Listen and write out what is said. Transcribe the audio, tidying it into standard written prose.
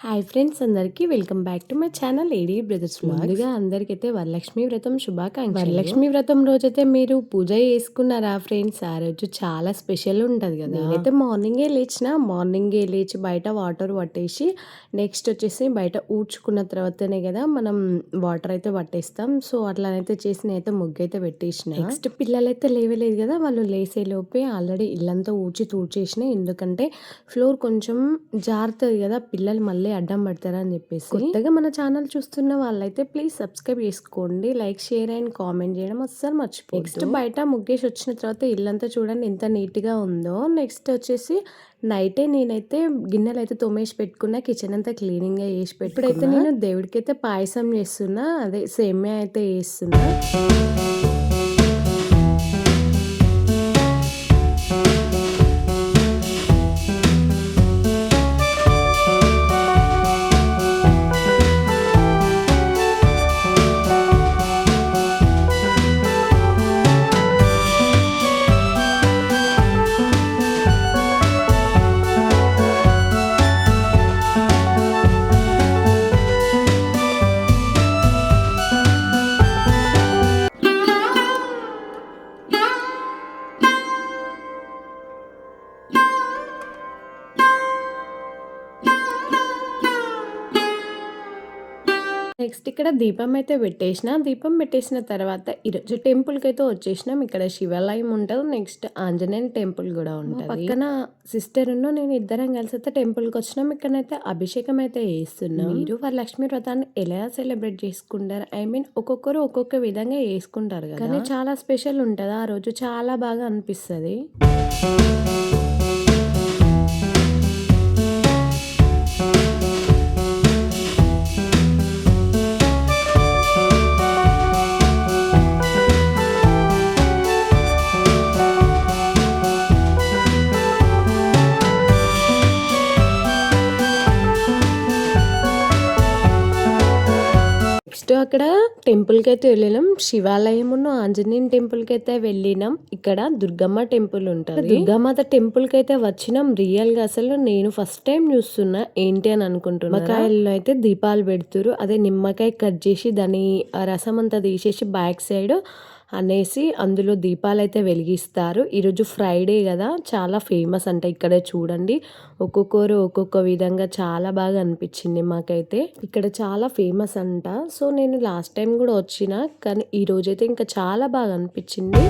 Hi friends అందరికీ welcome back to my channel AD brothers vlogs. ముందుగా అందరికైతే వరలక్ష్మి వ్రతం శుభాకాంక్షలు. వరలక్ష్మి వ్రతం రోజైతే మీరు పూజ చేసుకున్నారా ఫ్రెండ్స్? ఆ రోజు చాలా స్పెషల్ ఉంటుంది కదా. నేనైతే మార్నింగే లేచి బయట వాటర్ పట్టేసి నెక్స్ట్ వచ్చేసి బయట ఊడ్చుకున్న తర్వాతనే కదా మనం వాటర్ అయితే పట్టేస్తాం. సో అట్లానైతే చేసి నేనైతే ముగ్గు అయితే పెట్టేసిన. నెక్స్ట్ పిల్లలైతే లేవలేదు కదా, వాళ్ళు లేసే లోపే ఆల్రెడీ ఇల్లంతా తూడ్చేసిన. ఎందుకంటే ఫ్లోర్ కొంచెం జారుతుంది కదా, పిల్లలు మళ్ళీ అడ్డం పడతారా అని చెప్పేసి. కొత్తగా మన ఛానల్ చూస్తున్న వాళ్ళైతే ప్లీజ్ సబ్స్క్రైబ్ చేసుకోండి, లైక్ షేర్ అండ్ కామెంట్ చేయడం అస్సలు మర్చిపోవద్దు. నెక్స్ట్ బయట ముగ్గేసి వచ్చిన తర్వాత ఇల్లంతా చూడండి ఎంత నీట్గా ఉందో. నెక్స్ట్ వచ్చేసి నైటే నేనైతే గిన్నెలు అయితే తోమేసి పెట్టుకున్నా, కిచెన్ అంతా క్లీనింగ్గా చేసి పెట్టుకున్నా. ఇప్పుడైతే నేను దేవుడికి అయితే పాయసం చేస్తున్నా, అదే సేమ్యా అయితే చేస్తున్నా. నెక్స్ట్ ఇక్కడ దీపం అయితే దీపం పెట్టేసిన తర్వాత ఈరోజు టెంపుల్కి అయితే వచ్చేసినాం. ఇక్కడ శివాలయం ఉంటుంది, నెక్స్ట్ ఆంజనేయ టెంపుల్ కూడా ఉంటుంది. పక్కన సిస్టర్ నేను ఇద్దరం కలిసి అయితే టెంపుల్కి వచ్చినాం. ఇక్కడైతే అభిషేకం అయితే చేస్తున్నాం. మీరు వరలక్ష్మి వ్రతాన్ని ఎలా సెలబ్రేట్ చేసుకుంటారు? ఒక్కొక్కరు ఒక్కొక్క విధంగా చేసుకుంటారు కదా, కానీ చాలా స్పెషల్ ఉంటుంది ఆ రోజు, చాలా బాగా అనిపిస్తుంది. నెక్స్ట్ అక్కడ టెంపుల్కి అయితే వెళ్ళినాం, శివాలయమును ఆంజనేయ టెంపుల్కి అయితే వెళ్ళినాం. ఇక్కడ దుర్గమ్మ టెంపుల్ ఉంటుంది, దుర్గామాత టెంపుల్కి అయితే వచ్చినాం. రియల్ గా అసలు నేను ఫస్ట్ టైం చూస్తున్నా ఏంటి అని అనుకుంటున్నా. నిమ్మకాయల్లో అయితే దీపాలు పెడుతురు, అదే నిమ్మకాయ కట్ చేసి దాని రసం అంతా తీసేసి బ్యాక్ సైడ్ అనేసి అందులో దీపాలు అయితే వెలిగిస్తారు. ఈరోజు ఫ్రైడే కదా, చాలా ఫేమస్ అంట. ఇక్కడే చూడండి ఒక్కొక్కరు ఒక్కొక్క విధంగా చాలా బాగా అనిపించింది మాకైతే. ఇక్కడ చాలా ఫేమస్ అంట. సో నేను లాస్ట్ టైం కూడా వచ్చిన, కానీ ఈ రోజైతే ఇంకా చాలా బాగా అనిపించింది.